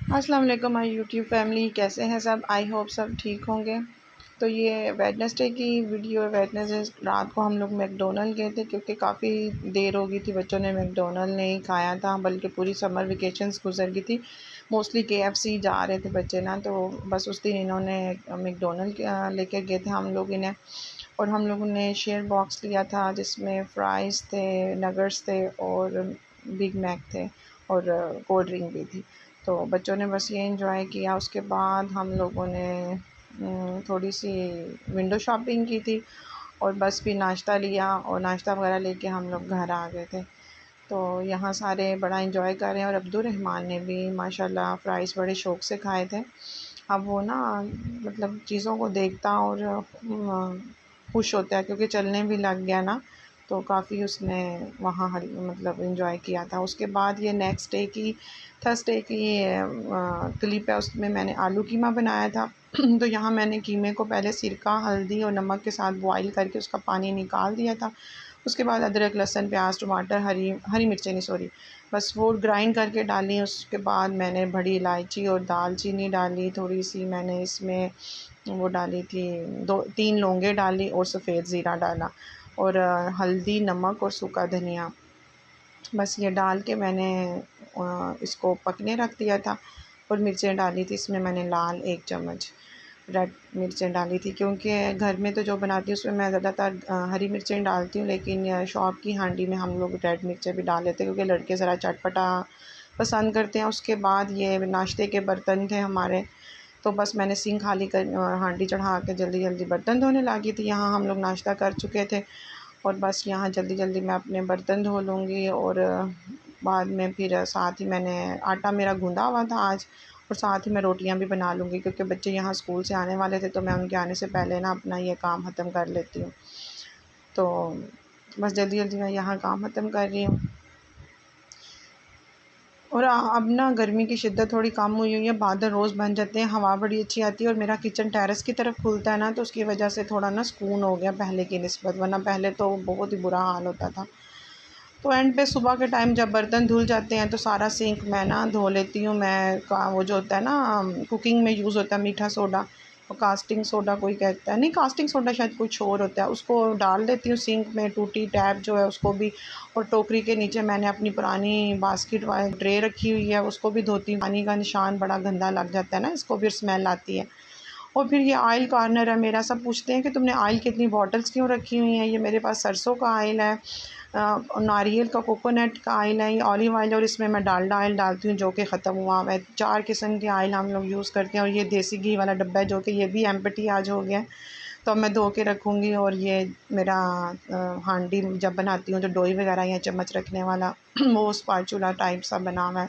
अस्सलाम वालेकुम my YouTube family, कैसे हैं सब। आई होप सब ठीक होंगे। तो ये वेडनेसडे की वीडियो है। वेडनेसडे रात को हम लोग मैकडोनल्ड गए थे क्योंकि काफ़ी देर हो गई थी, बच्चों ने मैकडोनल्ड नहीं खाया था, बल्कि पूरी समर वेकेशंस गुजर गई थी। मोस्टली केएफसी जा रहे थे बच्चे ना, तो बस उस दिन इन्होंने मैकडोनल्ड लेके गए थे हम लोग इन्हें। और हम लोगों ने शेयर बॉक्स लिया था जिसमें फ़्राइज़ थे, नगर्स थे और बिग मैक थे और कोल्ड ड्रिंक भी थी। तो बच्चों ने बस ये एंजॉय किया। उसके बाद हम लोगों ने थोड़ी सी विंडो शॉपिंग की थी और बस फिर नाश्ता लिया और नाश्ता वगैरह लेके हम लोग घर आ गए थे। तो यहाँ सारे बड़ा एंजॉय कर रहे हैं और अब्दुर्रहमान ने भी माशाल्लाह फ़्राइज़ बड़े शौक़ से खाए थे। अब वो ना मतलब चीज़ों को देखता और खुश होता है क्योंकि चलने भी लग गया ना, तो काफ़ी उसने वहाँ मतलब एंजॉय किया था। उसके बाद ये नेक्स्ट डे की थर्सडे की क्लिप है, उसमें मैंने आलू कीमा बनाया था। तो यहाँ मैंने कीमे को पहले सिरका, हल्दी और नमक के साथ बॉयल करके उसका पानी निकाल दिया था। उसके बाद अदरक, लहसुन, प्याज, टमाटर, हरी मिर्चें नहीं सॉरी, बस वो ग्राइंड करके डाली। उसके बाद मैंने बड़ी इलायची और दालचीनी डाली, थोड़ी सी मैंने इसमें वो डाली थी, 2-3 लौंगे डाली और सफ़ेद ज़ीरा डाला और हल्दी, नमक और सूखा धनिया, बस ये डाल के मैंने इसको पकने रख दिया था। और मिर्चें डाली थी इसमें मैंने लाल 1 चम्मच रेड मिर्चें डाली थी, क्योंकि घर में तो जो बनाती हूँ उसमें मैं ज़्यादातर हरी मिर्चें डालती हूँ, लेकिन शॉप की हांडी में हम लोग रेड मिर्चें भी डाल लेते हैं क्योंकि लड़के ज़रा चटपटा पसंद करते हैं। उसके बाद ये नाश्ते के बर्तन थे हमारे, तो बस मैंने सिंक खाली कर हांडी चढ़ा के जल्दी जल्दी बर्तन धोने लगी थी। यहाँ हम लोग नाश्ता कर चुके थे और बस यहाँ जल्दी जल्दी मैं अपने बर्तन धो लूँगी और बाद में फिर साथ ही मैंने आटा मेरा गूँधा हुआ था आज, और साथ ही मैं रोटियां भी बना लूँगी क्योंकि बच्चे यहाँ स्कूल से आने वाले थे, तो मैं उनके आने से पहले ना अपना ये काम ख़त्म कर लेती हूँ। तो बस जल्दी जल्दी मैं यहाँ काम ख़त्म कर रही हूँ। और अब ना गर्मी की शिद्दत थोड़ी कम हुई हुई है, बादल रोज़ बन जाते हैं, हवा बड़ी अच्छी आती है और मेरा किचन टेरेस की तरफ खुलता है ना, तो उसकी वजह से थोड़ा ना सुकून हो गया पहले की निस्बत, वरना पहले तो बहुत ही बुरा हाल होता था। तो एंड पे सुबह के टाइम जब बर्तन धुल जाते हैं तो सारा सिंक मैं ना धो लेती हूँ। मैं का वो जो होता है ना कुकिंग में यूज़ होता है मीठा सोडा, और कास्टिंग सोडा कोई कहता है, नहीं कास्टिंग सोडा शायद कुछ और होता है, उसको डाल देती हूँ सिंक में। टूटी टैप जो है उसको भी, और टोकरी के नीचे मैंने अपनी पुरानी बास्केट वाली ट्रे रखी हुई है, उसको भी धोती हूँ। पानी का निशान बड़ा गंदा लग जाता है ना, इसको फिर स्मेल आती है। और फिर ये ऑयल कॉर्नर है मेरा। सब पूछते हैं कि तुमने ऑयल की इतनी बॉटल्स क्यों रखी हुई हैं। ये मेरे पास सरसों का ऑयल है, नारियल का, कोकोनट का ऑयल है, ये ऑलिव ऑयल है, और इसमें मैं डालडा ऑयल डालती हूँ जो कि ख़त्म हुआ है। 4 किस्म के ऑयल हम लोग यूज़ करते हैं, और ये देसी घी वाला डब्बा है जो कि ये भी एम्प्टी आज हो गया है, तो अब मैं धो के रखूँगी। और ये मेरा हांडी जब बनाती हूँ तो डोई वगैरह या चम्मच रखने वाला वो स्पाचूला टाइप सा बना हुआ है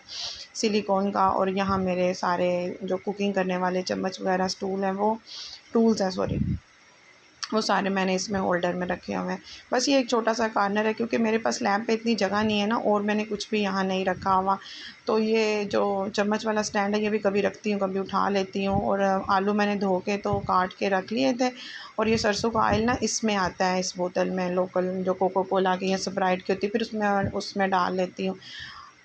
सिलिकॉन का। और यहाँ मेरे सारे जो कुकिंग करने वाले चम्मच वगैरह स्टूल हैं, वो टूल्स हैं सॉरी, वो सारे मैंने इसमें होल्डर में रखे हुए हैं। बस ये एक छोटा सा कॉर्नर है क्योंकि मेरे पास लैंप पे इतनी जगह नहीं है ना, और मैंने कुछ भी यहाँ नहीं रखा हुआ। तो ये जो चम्मच वाला स्टैंड है ये भी कभी रखती हूँ कभी उठा लेती हूँ। और आलू मैंने धो के तो काट के रख लिए थे, और ये सरसों का ऑयल ना इसमें आता है, इस बोतल में लोकल जो कोको कोला की या स्प्राइट की होती है, फिर उसमें उसमें डाल लेती हूँ।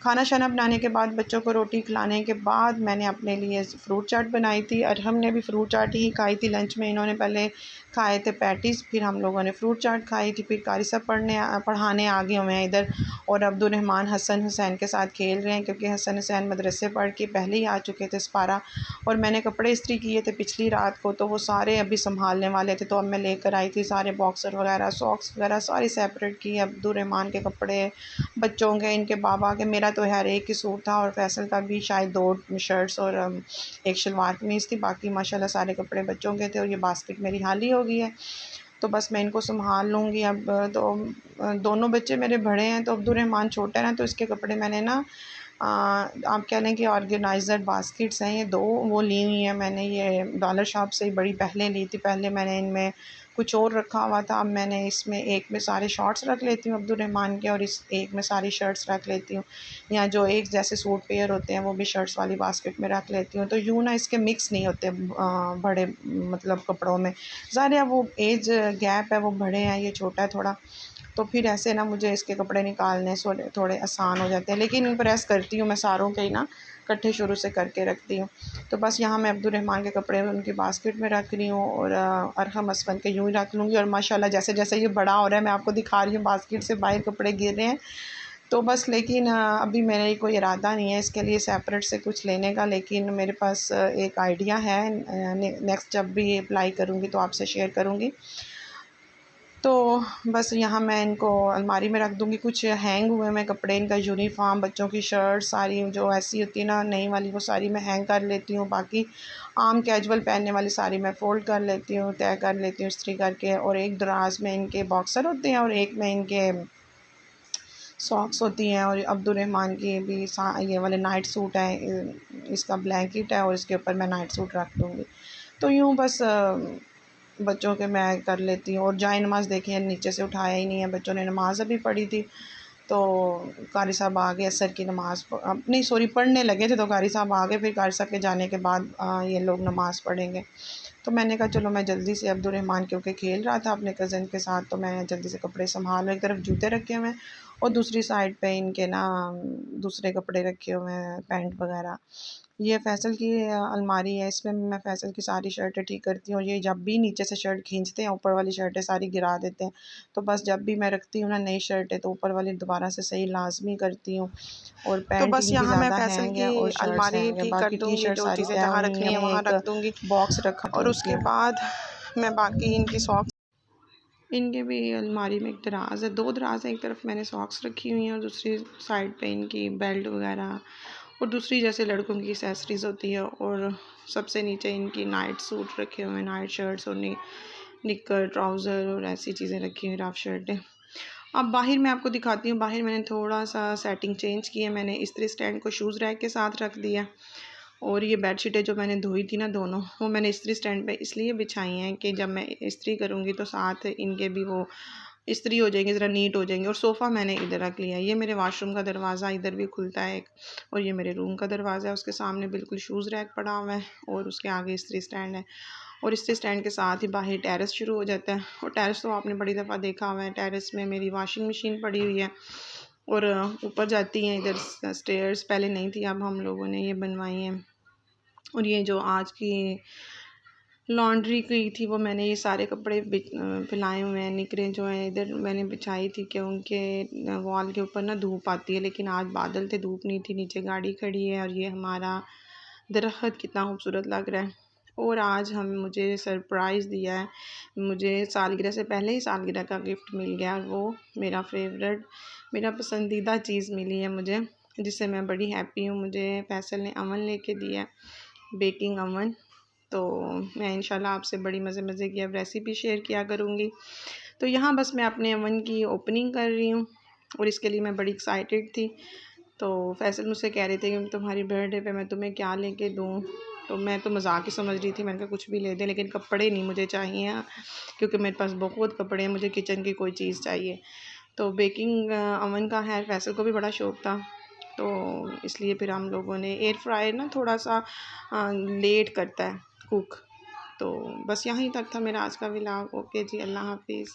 खाना शाना बनाने के बाद बच्चों को रोटी खिलाने के बाद मैंने अपने लिए फ्रूट चाट बनाई थी। अरहम ने भी फ्रूट चाट ही खाई थी लंच में। इन्होंने पहले खाए थे पैटीज़, फिर हम लोगों ने फ्रूट चाट खाई थी। फिर कारी साहब पढ़ाने आ गए हुए हैं इधर, और अब्दुर्रहमान हसन हुसैन के साथ खेल रहे हैं क्योंकि हसन हुसैन मदरसे पढ़ के पहले ही आ चुके थे सपारा। और मैंने कपड़े इस्त्री किए थे पिछली रात को, तो वो सारे अभी संभालने वाले थे, तो अब मैं लेकर आई थी सारे बॉक्सर वगैरह, सॉक्स वगैरह सारी सेपरेट की। अब्दुर्रहमान के कपड़े, बच्चों के, इनके बाबा के, मेरा तो यार एक ही सूट था, और फैसल का भी शायद 2 शर्ट्स और एक शलवार कमीज़ थी। बाकी माशाल्लाह सारे कपड़े बच्चों के थे, और ये बास्केट मेरी खाली हो गई है, तो बस मैं इनको संभाल लूँगी अब। तो दोनों बच्चे मेरे बड़े हैं, तो अब्दुर्रहमान छोटा है ना, तो इसके कपड़े मैंने ना आप कह लें कि ऑर्गेनाइज़र बास्केट्स हैं ये 2, वो ली हुई हैं मैंने। ये डॉलर शॉप से ही बड़ी पहले ली थी। पहले मैंने इनमें कुछ और रखा हुआ था, अब मैंने इसमें एक में सारे शॉर्ट्स रख लेती हूँ अब्दुर्रहमान के, और इस एक में सारी शर्ट्स रख लेती हूँ, या जो एक जैसे सूट पेयर होते हैं वो भी शर्ट्स वाली बास्केट में रख लेती हूँ। तो यूँ ना इसके मिक्स नहीं होते बड़े मतलब कपड़ों में। ज़ाहिर है वो एज गैप है, वो बड़े हैं, ये छोटा है थोड़ा, तो फिर ऐसे ना मुझे इसके कपड़े निकालने थोड़े आसान हो जाते हैं। लेकिन प्रेस करती हूँ मैं सारों के ही ना, इकट्ठे शुरू से करके रखती हूँ। तो बस यहाँ मैं अब्दुर्रहमान के कपड़े उनकी बास्केट में रख रही हूँ और अरहम असफन के यूँ ही रख लूँगी। और माशाल्लाह जैसे जैसे ये बड़ा हो रहा है, मैं आपको दिखा रही हूँ बास्केट से बाहर कपड़े गिर रहे हैं। तो बस लेकिन अभी मेरा कोई इरादा नहीं है इसके लिए सेपरेट से कुछ लेने का, लेकिन मेरे पास एक आइडिया है। नेक्स्ट जब भी अप्लाई करूँगी तो आपसे शेयर करूँगी। तो बस यहाँ मैं इनको अलमारी में रख दूँगी। कुछ हैंग हुए मैं कपड़े, इनका यूनिफॉर्म, बच्चों की शर्ट सारी जो ऐसी होती है ना नई वाली, वो सारी मैं हैंग कर लेती हूँ। बाकी आम कैजुअल पहनने वाली सारी मैं फ़ोल्ड कर लेती हूँ, तय कर लेती हूँ इस्त्री करके। और एक दराज में इनके बॉक्सर होते हैं और एक में इनके सॉक्स होती हैं। और अब्दुर्रहमान की भी ये वाले नाइट सूट है, इसका ब्लैंकेट है और इसके ऊपर मैं नाइट सूट रख दूँगी। तो यूँ बस बच्चों के मैं कर लेती हूँ। और जाए नमाज़ देखें नीचे से उठाया ही नहीं है, बच्चों ने नमाज़ अभी पढ़ी थी। तो कारी साहब आ गए, असर की नमाज़ नहीं सॉरी पढ़ने लगे थे, तो कारी साहब आ गए। फिर कारी साहब के जाने के बाद ये लोग नमाज़ पढ़ेंगे। तो मैंने कहा चलो मैं जल्दी से, अब्दुर्रहमान क्योंकि खेल रहा था अपने कज़न के साथ, तो मैं जल्दी से कपड़े संभाल, एक तरफ जूते रखे हुए हैं और दूसरी साइड पे इनके ना दूसरे कपड़े रखे हुए हैं, पैंट वगैरह। ये फ़ैसल की अलमारी है, इसमें मैं फ़ैसल की सारी शर्टें ठीक करती हूँ। और ये जब भी नीचे से शर्ट खींचते हैं, ऊपर वाली शर्टें सारी गिरा देते हैं। तो बस जब भी मैं रखती हूँ ना नई शर्टें, तो ऊपर वाली दोबारा से सही लाज़मी करती हूँ। और तो पैंट बस इनकी यहाँ मैं ज़्यादा फ़ैसल हैंग की है और शर्ट्स अलमारी हैंग है। ठीक कर बाकी दूँगी, टी-शर्ट जो सारी चीज़ें तय जहाँ हुई रखनी हैं, है मैं वहाँ एक रख दूँगी। बॉक्स रखा और दूँगी। उसके बाद मैं बाकी इनकी सॉक्स, इनके भी अलमारी में एक दराज़ है, 2 दराज़ है। एक तरफ मैंने सॉक्स रखी हुई हैं और दूसरी साइड पे इनकी बेल्ट वगैरह और दूसरी जैसे लड़कों की एक्सेसरीज़ होती है। और सबसे नीचे इनकी नाइट सूट रखे हुए हैं, नाइट शर्ट्स और निक्कर, ट्राउज़र और ऐसी चीज़ें रखी हुई, रफ शर्टें। अब बाहर मैं आपको दिखाती हूँ। बाहर मैंने थोड़ा सा सेटिंग चेंज की है। मैंने इस्त्री स्टैंड को शूज़ रैक के साथ रख दिया। और ये बेडशीटें जो मैंने धोई थी ना दोनों, वो मैंने इस्त्री स्टैंड पे इसलिए बिछाई हैं कि जब मैं इस्त्री करूँगी तो साथ इनके भी वो इस्त्री हो जाएंगे, ज़रा नीट हो जाएंगे। और सोफ़ा मैंने इधर रख लिया। ये मेरे वाशरूम का दरवाज़ा इधर भी खुलता है एक, और ये मेरे रूम का दरवाज़ा है। उसके सामने बिल्कुल शूज़ रैक पड़ा हुआ है और उसके आगे इस्त्री स्टैंड है। और इस्त्री स्टैंड के साथ ही बाहर टेरेस शुरू हो जाता है। और टेरेस तो आपने बड़ी दफ़ा देखा हुआ है। टेरेस में मेरी वॉशिंग मशीन पड़ी हुई है और ऊपर जाती हैं इधर स्टेयर्स, पहले नहीं थी, अब हम लोगों ने ये बनवाई हैं। और ये जो आज की लॉन्ड्री की थी, वो मैंने ये सारे कपड़े फैलाए हुए हैं। निकरें जो हैं इधर मैंने बिछाई थी क्योंकि वॉल के ऊपर ना धूप आती है, लेकिन आज बादल थे, धूप नहीं थी। नीचे गाड़ी खड़ी है और ये हमारा दरख्त कितना खूबसूरत लग रहा है। और आज मुझे सरप्राइज़ दिया है। मुझे सालगिरह से पहले ही सालगिरह का गिफ्ट मिल गया, और वो मेरा फेवरेट, मेरा पसंदीदा चीज़ मिली है मुझे, जिससे मैं बड़ी हैप्पी हूँ। मुझे फैसल ने अवन लेके दिया है, बेकिंग अवन। तो मैं इंशाल्लाह आपसे बड़ी मज़े की अब रेसिपी शेयर किया करूँगी। तो यहाँ बस मैं अपने अवन की ओपनिंग कर रही हूँ और इसके लिए मैं बड़ी एक्साइटेड थी। तो फैसल मुझसे कह रहे थे कि तुम्हारी बर्थडे पे मैं तुम्हें क्या लेके दूँ। तो मैं तो मजाक ही समझ रही थी, मैंने कहा कुछ भी ले दे, लेकिन कपड़े नहीं मुझे चाहिए, क्योंकि मेरे पास बहुत कपड़े हैं, मुझे किचन की कोई चीज़ चाहिए। तो बेकिंग अवन का है, फैसल को भी बड़ा शौक़ था, तो इसलिए फिर हम लोगों ने, एयर फ्रायर ना थोड़ा सा लेट करता है कुक। तो बस यहीं तक था मेरा आज का व्लॉग। ओके जी, अल्लाह हाफिज़।